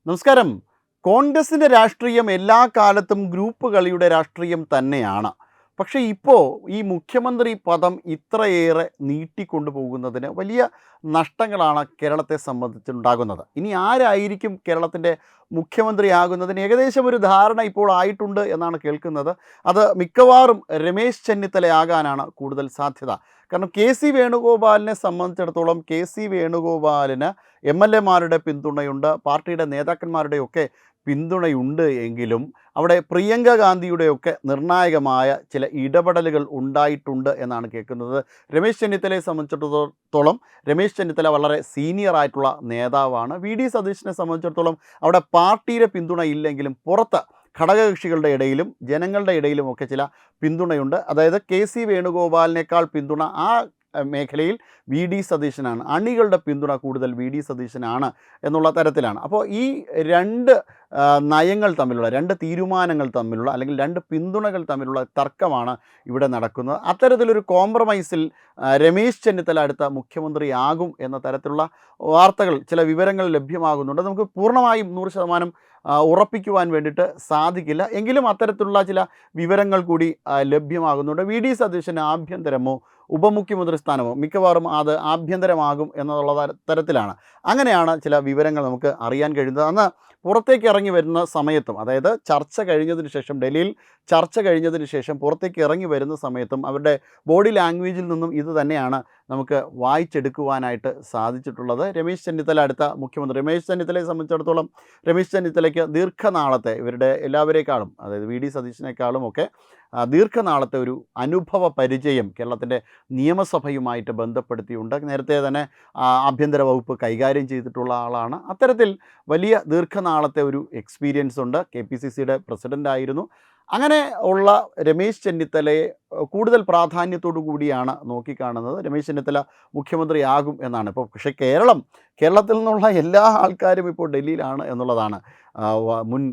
നമസ്കാരം. കോൺഗ്രസിൻ്റെ രാഷ്ട്രീയം എല്ലാ കാലത്തും ഗ്രൂപ്പ് കളിയുടെ രാഷ്ട്രീയം തന്നെയാണ്. പക്ഷേ ഇപ്പോൾ ഈ മുഖ്യമന്ത്രി പദം ഇത്രയേറെ നീട്ടിക്കൊണ്ടുപോകുന്നതിന് വലിയ നഷ്ടങ്ങളാണ് കേരളത്തെ സംബന്ധിച്ചുണ്ടാകുന്നത്. ഇനി ആരായിരിക്കും കേരളത്തിൻ്റെ മുഖ്യമന്ത്രിയാകുന്നതിന് ഏകദേശം ഒരു ധാരണ ഇപ്പോൾ ആയിട്ടുണ്ട് എന്നാണ് കേൾക്കുന്നത്. അത് മിക്കവാറും രമേശ് ചെന്നിത്തലയാകാനാണ് കൂടുതൽ സാധ്യത. കാരണം കെ സി വേണുഗോപാലിനെ സംബന്ധിച്ചിടത്തോളം കെ സി വേണുഗോപാലിന് എം എൽ എമാരുടെ പിന്തുണയുണ്ട്, പാർട്ടിയുടെ നേതാക്കന്മാരുടെയൊക്കെ പിന്തുണയുണ്ട്. എങ്കിലും അവിടെ പ്രിയങ്ക ഗാന്ധിയുടെയൊക്കെ നിർണായകമായ ചില ഇടപെടലുകൾ ഉണ്ടായിട്ടുണ്ട് എന്നാണ് കേൾക്കുന്നത്. രമേശ് ചെന്നിത്തലയെ സംബന്ധിച്ചിടത്തോളം രമേശ് ചെന്നിത്തല വളരെ സീനിയർ ആയിട്ടുള്ള നേതാവാണ്. വി ഡി സതീശനെ സംബന്ധിച്ചിടത്തോളം അവിടെ പാർട്ടിയുടെ പിന്തുണ ഇല്ലെങ്കിലും പുറത്ത് ഘടകകക്ഷികളുടെ ഇടയിലും ജനങ്ങളുടെ ഇടയിലുമൊക്കെ ചില പിന്തുണയുണ്ട്. അതായത് കെ സി വേണുഗോപാലിനേക്കാൾ പിന്തുണ ആ മേഖലയിൽ വി ഡി സതീശനാണ്. അണികളുടെ പിന്തുണ കൂടുതൽ വി ഡി സതീശനാണ് എന്നുള്ള തരത്തിലാണ്. അപ്പോൾ ഈ രണ്ട് നയങ്ങൾ തമ്മിലുള്ള, രണ്ട് തീരുമാനങ്ങൾ തമ്മിലുള്ള, അല്ലെങ്കിൽ രണ്ട് പിന്തുണകൾ തമ്മിലുള്ള തർക്കമാണ് ഇവിടെ നടക്കുന്നത്. അത്തരത്തിലൊരു കോംപ്രമൈസിൽ രമേശ് ചെന്നിത്തല അടുത്ത മുഖ്യമന്ത്രിയാകും എന്ന തരത്തിലുള്ള വാർത്തകൾ, ചില വിവരങ്ങൾ ലഭ്യമാകുന്നുണ്ട്. നമുക്ക് പൂർണ്ണമായും 100% ഉറപ്പിക്കുവാൻ വേണ്ടിയിട്ട് സാധിക്കില്ല. എങ്കിലും അത്തരത്തിലുള്ള ചില വിവരങ്ങൾ കൂടി ലഭ്യമാകുന്നുണ്ട്. വി ഡി സതീശന് ആഭ്യന്തരമോ ഉപമുഖ്യമന്ത്രി സ്ഥാനമോ മിക്കവാറും അത് ആഭ്യന്തരമാകും എന്നുള്ള തരത്തിലാണ്. അങ്ങനെയാണ് ചില വിവരങ്ങൾ നമുക്ക് അറിയാൻ കഴിയുന്നത്. അന്ന് പുറത്തേക്ക് ഇറങ്ങി വരുന്ന സമയത്തും, അതായത് ചർച്ച കഴിഞ്ഞതിന് ശേഷം, ഡൽഹിയിൽ ചർച്ച കഴിഞ്ഞതിന് ശേഷം പുറത്തേക്ക് ഇറങ്ങി വരുന്ന സമയത്തും അവരുടെ ബോഡി ലാംഗ്വേജിൽ നിന്നും ഇത് തന്നെയാണ് നമുക്ക് വായിച്ചെടുക്കുവാനായിട്ട് സാധിച്ചിട്ടുള്ളത്. രമേശ് ചെന്നിത്തല അടുത്ത മുഖ്യമന്ത്രി. രമേശ് ചെന്നിത്തലയെ സംബന്ധിച്ചിടത്തോളം രമേശ് ചെന്നിത്തലയ്ക്ക് ദീർഘനാളത്തെ, ഇവരുടെ എല്ലാവരേക്കാളും, അതായത് വി ഡി സതീശനേക്കാളും ഒക്കെ ദീർഘനാളത്തെ ഒരു അനുഭവ പരിചയം കേരളത്തിൻ്റെ നിയമസഭയുമായിട്ട് ബന്ധപ്പെടുത്തിയുണ്ട്. നേരത്തെ തന്നെ ആഭ്യന്തര വകുപ്പ് കൈകാര്യം ചെയ്തിട്ടുള്ള ആളാണ്. അത്തരത്തിൽ വലിയ ദീർഘനാളത്തെ ഒരു എക്സ്പീരിയൻസ് ഉണ്ട്. KPCCയുടെ പ്രസിഡൻ്റായിരുന്നു. അങ്ങനെ ഉള്ള രമേശ് ചെന്നിത്തലയെ കൂടുതൽ പ്രാധാന്യത്തോടു കൂടിയാണ് നോക്കിക്കാണുന്നത്. രമേശ് ചെന്നിത്തല മുഖ്യമന്ത്രിയാകും എന്നാണ് ഇപ്പോൾ. പക്ഷേ കേരളത്തിൽ നിന്നുള്ള എല്ലാ ആൾക്കാരും ഇപ്പോൾ ഡൽഹിയിലാണ് എന്നുള്ളതാണ്. മുൻ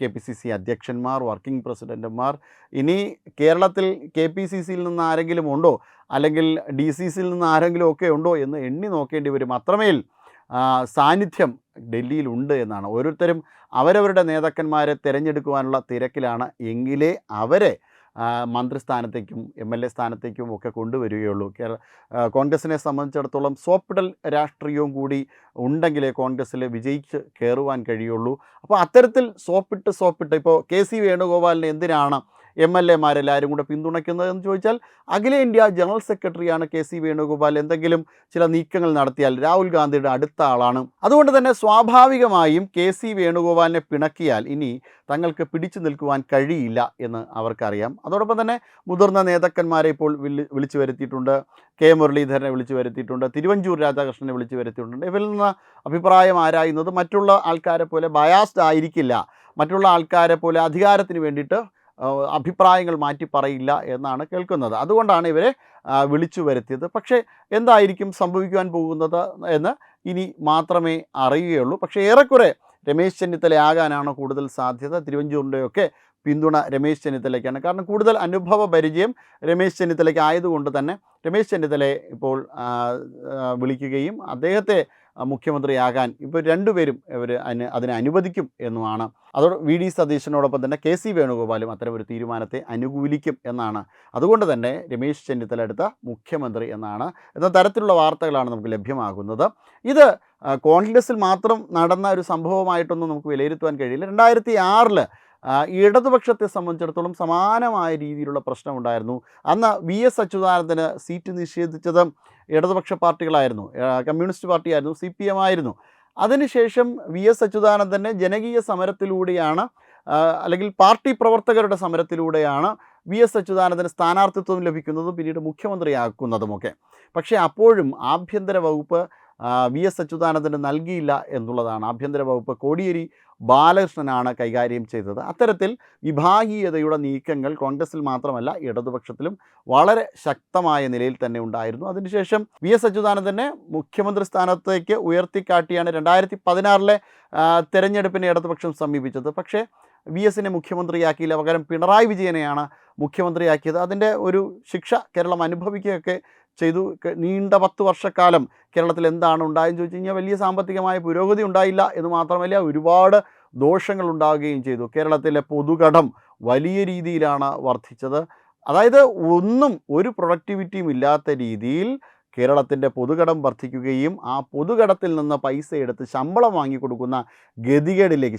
KPCC അധ്യക്ഷന്മാർ, വർക്കിംഗ് പ്രസിഡൻറ്റുമാർ. ഇനി കേരളത്തിൽ KPCCയിൽ നിന്ന് ആരെങ്കിലും ഉണ്ടോ, അല്ലെങ്കിൽ DCCയിൽ നിന്ന് ആരെങ്കിലും ഒക്കെ ഉണ്ടോ എന്ന് എണ്ണി നോക്കേണ്ടി വരും. അത്രമേൽ സാന്നിധ്യം ഡൽഹിയിലുണ്ട് എന്നാണ്. ഓരോരുത്തരും അവരവരുടെ നേതാക്കന്മാരെ തിരഞ്ഞെടുക്കുവാനുള്ള തിരക്കിലാണ്. എങ്കിലേ അവരെ മന്ത്രിസ്ഥാനത്തേക്കും MLA സ്ഥാനത്തേക്കും ഒക്കെ കൊണ്ടുവരികയുള്ളൂ. കോൺഗ്രസിനെ സംബന്ധിച്ചിടത്തോളം സോപ്പിടൽ രാഷ്ട്രീയവും കൂടി ഉണ്ടെങ്കിലേ കോൺഗ്രസ്സിൽ വിജയിച്ച് കയറുവാൻ കഴിയുള്ളൂ. അപ്പോൾ അത്തരത്തിൽ സോപ്പിട്ട് ഇപ്പോൾ കെ സി വേണുഗോപാലിനെ എന്തിനാണ് MLA മാരെല്ലാവരും കൂടെ പിന്തുണയ്ക്കുന്നത് എന്ന് ചോദിച്ചാൽ, അഖിലേന്ത്യാ ജനറൽ സെക്രട്ടറിയാണ് കെ സി വേണുഗോപാൽ. എന്തെങ്കിലും ചില നീക്കങ്ങൾ നടത്തിയാൽ രാഹുൽ ഗാന്ധിയുടെ അടുത്ത ആളാണ്. അതുകൊണ്ട് തന്നെ സ്വാഭാവികമായും കെ സി വേണുഗോപാലിനെ പിണക്കിയാൽ ഇനി തങ്ങൾക്ക് പിടിച്ചു നിൽക്കുവാൻ കഴിയില്ല എന്ന് അവർക്കറിയാം. അതോടൊപ്പം തന്നെ മുതിർന്ന നേതാക്കന്മാരെ ഇപ്പോൾ വിളിച്ചു വരുത്തിയിട്ടുണ്ട്. കെ മുരളീധരനെ വിളിച്ചു വരുത്തിയിട്ടുണ്ട്. തിരുവഞ്ചൂർ രാധാകൃഷ്ണനെ വിളിച്ചു വരുത്തിയിട്ടുണ്ട്. ഇവരിൽ നിന്ന് അഭിപ്രായം ആരായുന്നത് മറ്റുള്ള ആൾക്കാരെ പോലെ ബയാസ്ഡ് ആയിരിക്കില്ല, മറ്റുള്ള ആൾക്കാരെ പോലെ അധികാരത്തിന് വേണ്ടിയിട്ട് അഭിപ്രായങ്ങൾ മാറ്റി പറയില്ല എന്നാണ് കേൾക്കുന്നത്. അതുകൊണ്ടാണ് ഇവരെ വിളിച്ചു വരുത്തിയത്. പക്ഷേ എന്തായിരിക്കും സംഭവിക്കുവാൻ പോകുന്നത് എന്ന് ഇനി മാത്രമേ അറിയുകയുള്ളൂ. പക്ഷേ ഏറെക്കുറെ രമേശ് ചെന്നിത്തലയാകാനാണ് കൂടുതൽ സാധ്യത. തിരുവഞ്ചൂരിൻ്റെയൊക്കെ പിന്തുണ രമേശ് ചെന്നിത്തലയ്ക്കാണ്. കാരണം കൂടുതൽ അനുഭവ പരിചയം രമേശ് ചെന്നിത്തലയ്ക്ക് ആയതുകൊണ്ട് തന്നെ രമേശ് ചെന്നിത്തലയെ ഇപ്പോൾ വിളിക്കുകയും അദ്ദേഹത്തെ മുഖ്യമന്ത്രിയാകാൻ ഇപ്പോൾ രണ്ടുപേരും അതിനെ അനുവദിക്കും എന്നുമാണ്. അതോടെ വി ഡി സതീശനോടൊപ്പം തന്നെ കെ സി വേണുഗോപാലും അത്തരമൊരു തീരുമാനത്തെ അനുകൂലിക്കും എന്നാണ്. അതുകൊണ്ട് തന്നെ രമേശ് ചെന്നിത്തല അടുത്ത മുഖ്യമന്ത്രി എന്ന തരത്തിലുള്ള വാർത്തകളാണ് നമുക്ക് ലഭ്യമാകുന്നത്. ഇത് കോൺഗ്രസിൽ മാത്രം നടന്ന ഒരു സംഭവമായിട്ടൊന്നും നമുക്ക് വിലയിരുത്തുവാൻ കഴിയില്ല. 2006 ഇടതുപക്ഷത്തെ സംബന്ധിച്ചിടത്തോളം സമാനമായ രീതിയിലുള്ള പ്രശ്നമുണ്ടായിരുന്നു. അന്ന് VS അച്യുതാനന്ദന് സീറ്റ് നിഷേധിച്ചത് ഇടതുപക്ഷ പാർട്ടികളായിരുന്നു. കമ്മ്യൂണിസ്റ്റ് പാർട്ടിയായിരുന്നു, CPM ആയിരുന്നു. അതിനുശേഷം VS അച്യുതാനന്ദനെ ജനകീയ സമരത്തിലൂടെയാണ്, അല്ലെങ്കിൽ പാർട്ടി പ്രവർത്തകരുടെ സമരത്തിലൂടെയാണ് VS അച്യുതാനന്ദന് സ്ഥാനാർത്ഥിത്വം ലഭിക്കുന്നതും പിന്നീട് മുഖ്യമന്ത്രിയാക്കുന്നതുമൊക്കെ. പക്ഷേ അപ്പോഴും ആഭ്യന്തര വകുപ്പ് VS അച്യുതാനന്ദന് നൽകിയില്ല എന്നുള്ളതാണ്. ആഭ്യന്തര വകുപ്പ് കോടിയേരി ബാലകൃഷ്ണനാണ് കൈകാര്യം ചെയ്തത്. അത്തരത്തിൽ വിഭാഗീയതയുടെ നീക്കങ്ങൾ കോൺഗ്രസിൽ മാത്രമല്ല ഇടതുപക്ഷത്തിലും വളരെ ശക്തമായ നിലയിൽ തന്നെ ഉണ്ടായിരുന്നു. അതിനുശേഷം VS അച്യുതാനന്ദനെ മുഖ്യമന്ത്രി സ്ഥാനത്തേക്ക് ഉയർത്തിക്കാട്ടിയാണ് 2016 തെരഞ്ഞെടുപ്പിനെ ഇടതുപക്ഷം സമീപിച്ചത്. പക്ഷേ VSനെ മുഖ്യമന്ത്രിയാക്കിയില്ല. പകരം പിണറായി വിജയനെയാണ് മുഖ്യമന്ത്രിയാക്കിയത്. അതിൻ്റെ ഒരു ശിക്ഷ കേരളം അനുഭവിക്കുകയൊക്കെ ചെയ്തു. നീണ്ട 10 വർഷക്കാലം കേരളത്തിൽ എന്താണ് ഉണ്ടായെന്ന് ചോദിച്ചു കഴിഞ്ഞാൽ വലിയ സാമ്പത്തികമായ പുരോഗതി ഉണ്ടായില്ല എന്ന് മാത്രമല്ല ഒരുപാട് ദോഷങ്ങൾ ഉണ്ടാവുകയും ചെയ്തു. കേരളത്തിലെ പൊതുകടം വലിയ രീതിയിലാണ് വർദ്ധിച്ചത്. അതായത് ഒരു പ്രൊഡക്ടിവിറ്റിയും ഇല്ലാത്ത രീതിയിൽ കേരളത്തിൻ്റെ പൊതുകടം വർദ്ധിക്കുകയും ആ പൊതുകടത്തിൽ നിന്ന് പൈസ എടുത്ത് ശമ്പളം വാങ്ങിക്കൊടുക്കുന്ന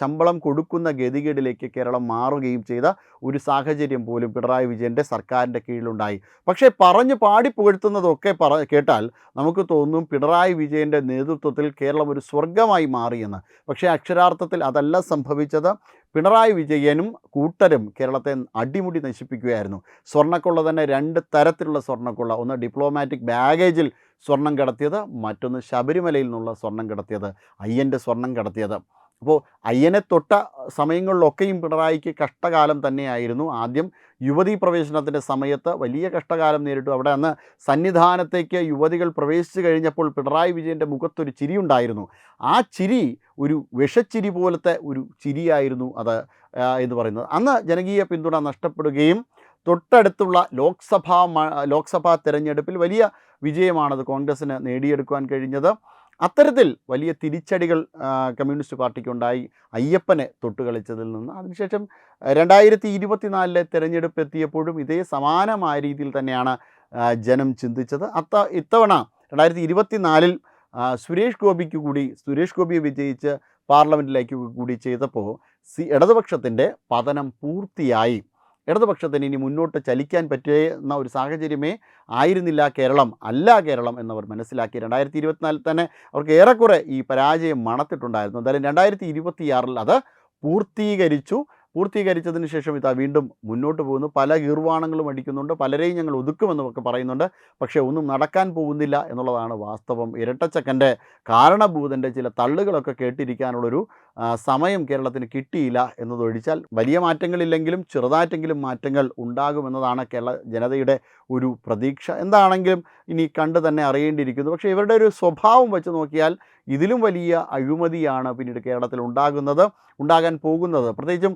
ശമ്പളം കൊടുക്കുന്ന ഗതികേടിലേക്ക് കേരളം മാറുകയും ചെയ്ത ഒരു സാഹചര്യം പോലും പിണറായി വിജയൻ്റെ സർക്കാരിൻ്റെ കീഴിലുണ്ടായി. പക്ഷേ പറഞ്ഞു പാടി പുകഴ്ത്തുന്നതൊക്കെ കേട്ടാൽ നമുക്ക് തോന്നും പിണറായി വിജയൻ്റെ നേതൃത്വത്തിൽ കേരളം ഒരു സ്വർഗമായി മാറിയെന്ന്. പക്ഷേ അക്ഷരാർത്ഥത്തിൽ അതല്ല സംഭവിച്ചത്. പിണറായി വിജയനും കൂട്ടരും കേരളത്തെ അടിമുടി നശിപ്പിക്കുകയായിരുന്നു. സ്വർണ്ണക്കൊള്ള തന്നെ 2 തരത്തിലുള്ള സ്വർണ്ണക്കൊള്ള. ഒന്ന് ഡിപ്ലോമാറ്റിക് ബാഗേജിൽ സ്വർണം കടത്തിയത്, മറ്റൊന്ന് ശബരിമലയിൽ നിന്നുള്ള സ്വർണം കടത്തിയത്, അയ്യൻ്റെ സ്വർണം കടത്തിയത്. അപ്പോൾ അയ്യനെ തൊട്ട സമയങ്ങളിലൊക്കെയും പിണറായിക്ക് കഷ്ടകാലം തന്നെയായിരുന്നു. ആദ്യം യുവതീ പ്രവേശനത്തിൻ്റെ സമയത്ത് വലിയ കഷ്ടകാലം നേരിട്ടു. അവിടെ അന്ന് സന്നിധാനത്തേക്ക് യുവതികൾ പ്രവേശിച്ചു കഴിഞ്ഞപ്പോൾ പിണറായി വിജയൻ്റെ മുഖത്തൊരു ചിരി ഉണ്ടായിരുന്നു. ആ ചിരി ഒരു വിഷച്ചിരി പോലത്തെ ഒരു ചിരിയായിരുന്നു അത് എന്ന് പറയുന്നത്. അന്ന് ജനകീയ പിന്തുണ നഷ്ടപ്പെടുകയും തൊട്ടടുത്തുള്ള ലോക്സഭാ തെരഞ്ഞെടുപ്പിൽ വലിയ വിജയമാണത് കോൺഗ്രസ്സിന് നേടിയെടുക്കുവാൻ കഴിഞ്ഞത്. അത്തരത്തിൽ വലിയ തിരിച്ചടികൾ കമ്മ്യൂണിസ്റ്റ് പാർട്ടിക്കുണ്ടായി അയ്യപ്പനെ തൊട്ടുകളിച്ചതിൽ നിന്ന്. അതിനുശേഷം 2024 തെരഞ്ഞെടുപ്പ് എത്തിയപ്പോഴും ഇതേ സമാനമായ രീതിയിൽ തന്നെയാണ് ജനം ചിന്തിച്ചത്. ഇത്തവണ 2024 സുരേഷ് ഗോപിയെ വിജയിച്ച് പാർലമെൻറ്റിലേക്ക് കൂടി ചെയ്തപ്പോൾ ഇടതുപക്ഷത്തിൻ്റെ പതനം പൂർത്തിയായി. ഇടതുപക്ഷത്തിന് ഇനി മുന്നോട്ട് ചലിക്കാൻ പറ്റുന്ന ഒരു സാഹചര്യമേ ആയിരുന്നില്ല കേരളം എന്നവർ മനസ്സിലാക്കി. 2024 തന്നെ അവർക്ക് ഏറെക്കുറെ ഈ പരാജയം മണത്തിട്ടുണ്ടായിരുന്നു. എന്തായാലും 2026 അത് പൂർത്തീകരിച്ചതിന് ശേഷം ഇതാ വീണ്ടും മുന്നോട്ട് പോകുന്നു. പല ഗീർവാണങ്ങളും അടിക്കുന്നുണ്ട്, പലരെയും ഞങ്ങൾ ഒതുക്കുമെന്നൊക്കെ പറയുന്നുണ്ട്. പക്ഷേ ഒന്നും നടക്കാൻ പോകുന്നില്ല എന്നുള്ളതാണ് വാസ്തവം. ഇരട്ടച്ചക്കൻ്റെ കാരണഭൂതൻ്റെ ചില തള്ളുകളൊക്കെ കേട്ടിരിക്കാനുള്ളൊരു സമയം കേരളത്തിന് കിട്ടിയില്ല എന്നതൊഴിച്ചാൽ വലിയ മാറ്റങ്ങളില്ലെങ്കിലും ചെറുതായിട്ടെങ്കിലും മാറ്റങ്ങൾ ഉണ്ടാകുമെന്നതാണ് കേരള ജനതയുടെ ഒരു പ്രതീക്ഷ. എന്താണെങ്കിലും ഇനി കണ്ടു തന്നെ അറിയേണ്ടിയിരിക്കുന്നു. പക്ഷേ ഇവരുടെ ഒരു സ്വഭാവം വെച്ച് നോക്കിയാൽ ഇതിലും വലിയ അഴിമതിയാണ് പിന്നീട് കേരളത്തിൽ ഉണ്ടാകാൻ പോകുന്നത്. പ്രത്യേകിച്ചും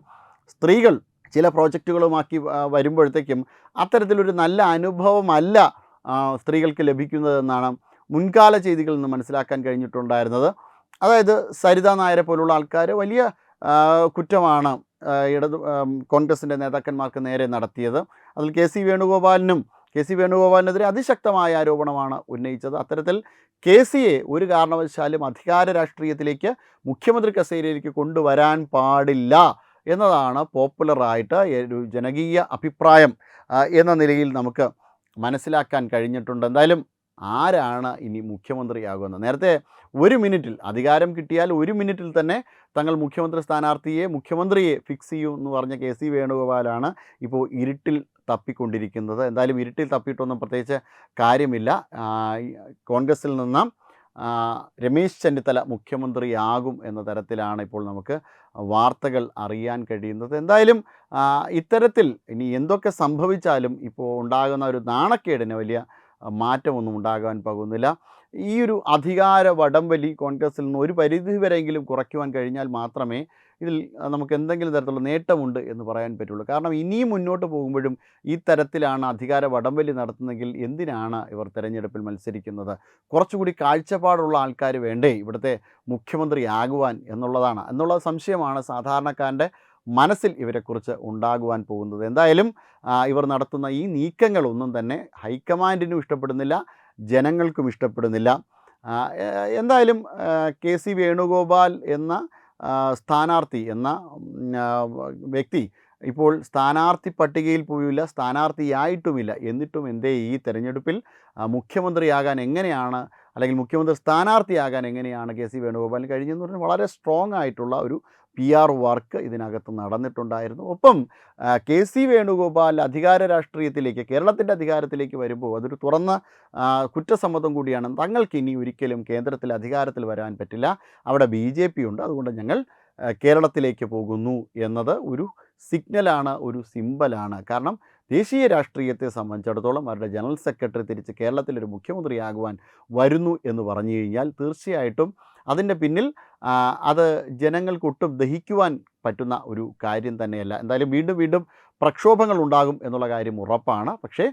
സ്ത്രീകൾ ചില പ്രോജക്റ്റുകളുമാക്കി വരുമ്പോഴത്തേക്കും അത്തരത്തിലൊരു നല്ല അനുഭവമല്ല സ്ത്രീകൾക്ക് ലഭിക്കുന്നതെന്നാണ് മുൻകാല ചെയ്തികളിൽ നിന്ന് മനസ്സിലാക്കാൻ കഴിഞ്ഞിട്ടുണ്ടായിരുന്നത്. അതായത് സരിത നായരെ പോലുള്ള ആൾക്കാർ വലിയ കുറ്റമാണ് കോൺഗ്രസിൻ്റെ നേതാക്കന്മാർക്ക് നേരെ നടത്തിയത്. അതിൽ കെ സി വേണുഗോപാലിനെതിരെ അതിശക്തമായ ആരോപണമാണ് ഉന്നയിച്ചത്. അത്തരത്തിൽ കെ സിയെ ഒരു കാരണവശാലും അധികാര രാഷ്ട്രീയത്തിലേക്ക് മുഖ്യമന്ത്രി കസേരയിലേക്ക് കൊണ്ടുവരാൻ പാടില്ല എന്നതാണ് പോപ്പുലറായിട്ട് ഒരു ജനകീയ അഭിപ്രായം എന്ന നിലയിൽ നമുക്ക് മനസ്സിലാക്കാൻ കഴിഞ്ഞിട്ടുണ്ട്. എന്തായാലും ആരാണ് ഇനി മുഖ്യമന്ത്രിയാകുന്നത്? നേരത്തെ 1 മിനിറ്റിൽ അധികാരം കിട്ടിയാൽ 1 മിനിറ്റിൽ തന്നെ തങ്ങൾ മുഖ്യമന്ത്രിയെ ഫിക്സ് ചെയ്യും എന്ന് പറഞ്ഞ കെ സി വേണുഗോപാലാണ് ഇപ്പോൾ ഇരുട്ടിൽ തപ്പിക്കൊണ്ടിരിക്കുന്നത്. എന്തായാലും ഇരുട്ടിൽ തപ്പിയിട്ടൊന്നും പ്രത്യേകിച്ച് കാര്യമില്ല. കോൺഗ്രസിൽ നിന്ന് രമേശ് ചെന്നിത്തല മുഖ്യമന്ത്രിയാകും എന്ന തരത്തിലാണ് ഇപ്പോൾ നമുക്ക് വാർത്തകൾ അറിയാൻ കഴിയുന്നത്. എന്തായാലും ഇത്തരത്തിൽ ഇനി എന്തൊക്കെ സംഭവിച്ചാലും ഇപ്പോൾ ഉണ്ടാകുന്ന ഒരു നാണക്കേടിന് വലിയ മാറ്റമൊന്നും ഉണ്ടാകാൻ പോകുന്നില്ല. ഈ ഒരു അധികാര വടംവലി കോൺഗ്രസിൽ നിന്ന് ഒരു പരിധി വരെയെങ്കിലും കുറയ്ക്കുവാൻ കഴിഞ്ഞാൽ മാത്രമേ ഇതിൽ നമുക്ക് എന്തെങ്കിലും തരത്തിലുള്ള നേട്ടമുണ്ട് എന്ന് പറയാൻ പറ്റുള്ളൂ. കാരണം ഇനിയും മുന്നോട്ട് പോകുമ്പോഴും ഈ തരത്തിലാണ് അധികാര വടംവലി നടത്തുന്നതെങ്കിൽ എന്തിനാണ് ഇവർ തെരഞ്ഞെടുപ്പിൽ മത്സരിക്കുന്നത്? കുറച്ചുകൂടി കാഴ്ചപ്പാടുള്ള ആൾക്കാർ വേണ്ടേ ഇവിടുത്തെ മുഖ്യമന്ത്രിയാകുവാൻ എന്നുള്ള സംശയമാണ് സാധാരണക്കാരൻ്റെ മനസ്സിൽ ഇവരെക്കുറിച്ച് ഉണ്ടാകുവാൻ പോകുന്നത്. എന്തായാലും ഇവർ നടത്തുന്ന ഈ നീക്കങ്ങളൊന്നും തന്നെ ഹൈക്കമാൻഡിനും ഇഷ്ടപ്പെടുന്നില്ല, ജനങ്ങൾക്കും ഇഷ്ടപ്പെടുന്നില്ല. എന്തായാലും കെ സി വേണുഗോപാൽ എന്ന വ്യക്തി ഇപ്പോൾ സ്ഥാനാർത്ഥി പട്ടികയിൽ പോയില്ല, സ്ഥാനാർത്ഥിയായിട്ടുമില്ല. എന്നിട്ടും എന്തേ ഈ തെരഞ്ഞെടുപ്പിൽ മുഖ്യമന്ത്രിയാകാൻ എങ്ങനെയാണ്, അല്ലെങ്കിൽ മുഖ്യമന്ത്രി സ്ഥാനാർത്ഥിയാകാൻ എങ്ങനെയാണ് കെ സി വേണുഗോപാലിന് കഴിഞ്ഞെന്ന് പറഞ്ഞാൽ വളരെ സ്ട്രോങ് ആയിട്ടുള്ള ഒരു PR വർക്ക് ഇതിനകത്ത് നടന്നിട്ടുണ്ടായിരുന്നു. ഒപ്പം കെ സി വേണുഗോപാൽ കേരളത്തിൻ്റെ അധികാരത്തിലേക്ക് വരുമ്പോൾ അതൊരു തുറന്ന കുറ്റസമ്മതം കൂടിയാണ്. തങ്ങൾക്ക് ഇനി ഒരിക്കലും കേന്ദ്രത്തിൽ അധികാരത്തിൽ വരാൻ പറ്റില്ല, അവിടെ BJP ഉണ്ട്, അതുകൊണ്ട് ഞങ്ങൾ കേരളത്തിലേക്ക് പോകുന്നു എന്നത് ഒരു സിഗ്നലാണ്, ഒരു സിമ്പലാണ്. കാരണം ദേശീയ രാഷ്ട്രീയത്തെ സംബന്ധിച്ചിടത്തോളം അവരുടെ ജനറൽ സെക്രട്ടറി തിരിച്ച് കേരളത്തിലൊരു മുഖ്യമന്ത്രിയാകുവാൻ വരുന്നു എന്ന് പറഞ്ഞു കഴിഞ്ഞാൽ തീർച്ചയായിട്ടും അതിൻ്റെ പിന്നിൽ അത് ജനങ്ങൾക്കൊട്ടും ദഹിക്കുവാൻ പറ്റുന്ന ഒരു കാര്യം തന്നെയല്ല. എന്തായാലും വീണ്ടും പ്രക്ഷോഭങ്ങൾ ഉണ്ടാകും എന്നുള്ള കാര്യം ഉറപ്പാണ്. പക്ഷേ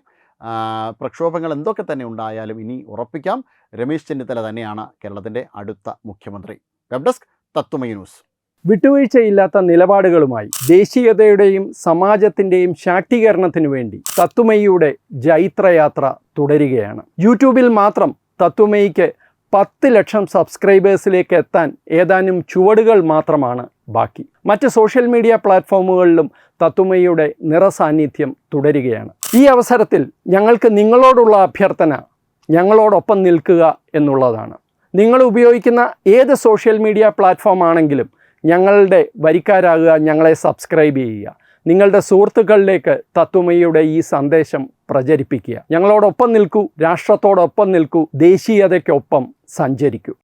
പ്രക്ഷോഭങ്ങൾ എന്തൊക്കെ തന്നെ ഉണ്ടായാലും ഇനി ഉറപ്പിക്കാം, രമേശ് ചെന്നിത്തല തന്നെയാണ് കേരളത്തിൻ്റെ അടുത്ത മുഖ്യമന്ത്രി. Web desk Tathwamayi news. വിട്ടുവീഴ്ചയില്ലാത്ത നിലപാടുകളുമായി ദേശീയതയുടെയും സമാജത്തിൻ്റെയും ശാക്തീകരണത്തിനു വേണ്ടി തത്വമയിയുടെ ജൈത്രയാത്ര തുടരുകയാണ്. യൂട്യൂബിൽ മാത്രം തത്വമയിക്ക് 10 ലക്ഷം സബ്സ്ക്രൈബേഴ്സിലേക്ക് എത്താൻ ഏതാനും ചുവടുകൾ മാത്രമാണ് ബാക്കി. മറ്റ് സോഷ്യൽ മീഡിയ പ്ലാറ്റ്ഫോമുകളിലും തത്വമയിയുടെ നിറസാന്നിധ്യം തുടരുകയാണ്. ഈ അവസരത്തിൽ ഞങ്ങൾക്ക് നിങ്ങളോടുള്ള അഭ്യർത്ഥന ഞങ്ങളോടൊപ്പം നിൽക്കുക എന്നുള്ളതാണ്. നിങ്ങൾ ഉപയോഗിക്കുന്ന ഏത് സോഷ്യൽ മീഡിയ പ്ലാറ്റ്ഫോം ആണെങ്കിലും ഞങ്ങളുടെ വരിക്കാരാകുക, ഞങ്ങളെ സബ്സ്ക്രൈബ് ചെയ്യുക, നിങ്ങളുടെ സുഹൃത്തുക്കളിലേക്ക് തത്വമയിയുടെ ഈ സന്ദേശം പ്രചരിപ്പിക്കുക. ഞങ്ങളോടൊപ്പം നിൽക്കൂ, രാഷ്ട്രത്തോടൊപ്പം നിൽക്കൂ, ദേശീയതയ്ക്കൊപ്പം സഞ്ചരിക്കൂ.